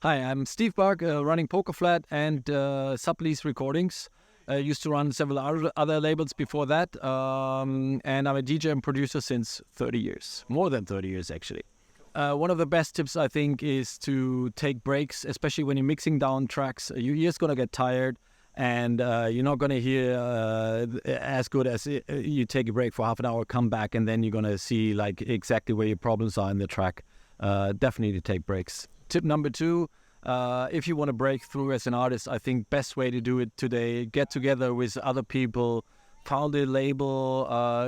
Hi, I'm Steve Bark, running Pokerflat and Sublease Recordings. I used to run several other labels before that, and I'm a DJ and producer since 30 years, more than 30 years actually. One of the best tips I think is to take breaks, especially when you're mixing down tracks. Your ear's gonna get tired, and you're not gonna hear as good as you take a break for half an hour, come back, and then you're gonna see like exactly where your problems are in the track. Definitely take breaks. Tip number 2, if you want to break through as an artist, I think best way to do it today, get together with other people, found a label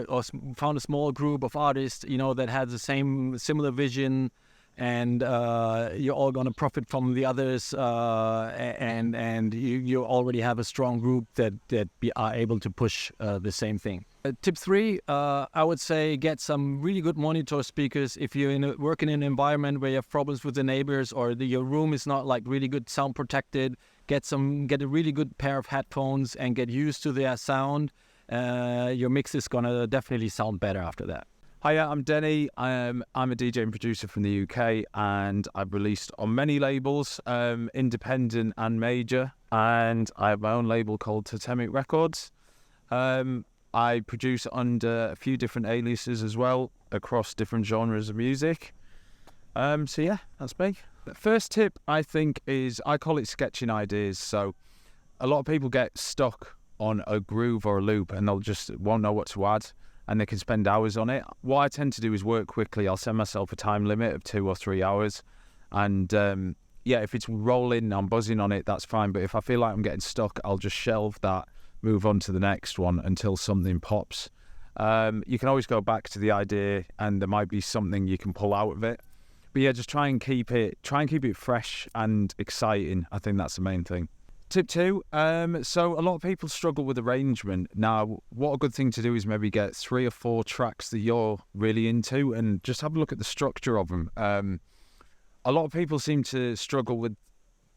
or found a small group of artists, that has the similar vision, and you're all going to profit from the others, and you already have a strong group that are able to push the same thing. Tip 3, I would say get some really good monitor speakers. If you're working in an environment where you have problems with the neighbors, or your room is not like really good sound protected, get a really good pair of headphones and get used to their sound. Your mix is gonna definitely sound better after that. Hiya, I'm Denney. I'm a DJ and producer from the UK, and I've released on many labels, independent and major, and I have my own label called Totemic Records. I produce under a few different aliases as well, across different genres of music. So yeah, that's me. The first tip I think is, I call it sketching ideas. So a lot of people get stuck on a groove or a loop and they'll just won't know what to add, and they can spend hours on it. What I tend to do is work quickly. I'll set myself a time limit of 2 or 3 hours, and if it's rolling, I'm buzzing on it, that's fine. But if I feel like I'm getting stuck, I'll just shelve that, move on to the next one until something pops. You can always go back to the idea and there might be something you can pull out of it. But yeah, just try and keep it fresh and exciting. I think that's the main thing. Tip 2, so a lot of people struggle with arrangement. Now, what a good thing to do is maybe get 3 or 4 tracks that you're really into and just have a look at the structure of them. A lot of people seem to struggle with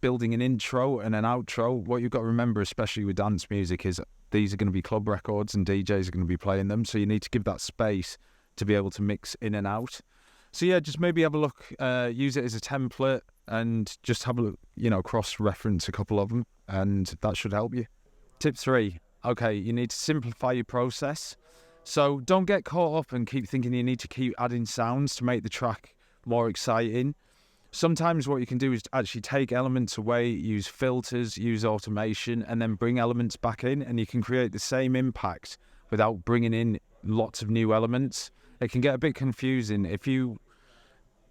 building an intro and an outro. What you've got to remember, especially with dance music, is these are going to be club records and DJs are going to be playing them, so you need to give that space to be able to mix in and out. So yeah, just maybe have a look, use it as a template, and just have a look, cross-reference a couple of them, and that should help you. Tip 3, okay, you need to simplify your process. So don't get caught up and keep thinking you need to keep adding sounds to make the track more exciting. Sometimes what you can do is actually take elements away, use filters, use automation, and then bring elements back in, and you can create the same impact without bringing in lots of new elements. It can get a bit confusing. If you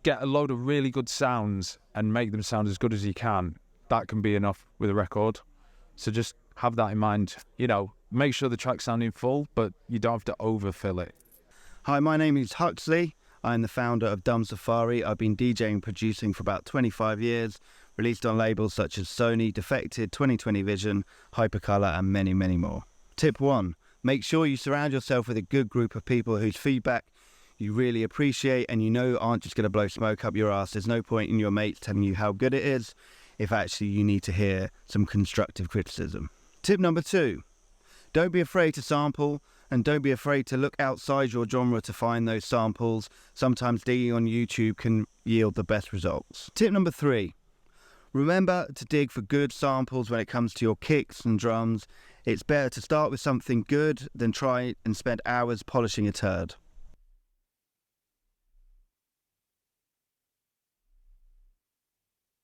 get a load of really good sounds and make them sound as good as you can, that can be enough with a record. So just have that in mind. Make sure the track's sounding full, but you don't have to overfill it. Hi, my name is Huxley. I'm the founder of Dumb Safari. I've been DJing and producing for about 25 years, released on labels such as Sony, Defected, 2020 Vision, Hypercolor, and many, many more. Tip 1, make sure you surround yourself with a good group of people whose feedback you really appreciate and aren't just going to blow smoke up your ass. There's no point in your mates telling you how good it is if actually you need to hear some constructive criticism. Tip number 2, don't be afraid to sample, and don't be afraid to look outside your genre to find those samples. Sometimes digging on YouTube can yield the best results. Tip number 3, remember to dig for good samples when it comes to your kicks and drums. It's better to start with something good than try and spend hours polishing a turd.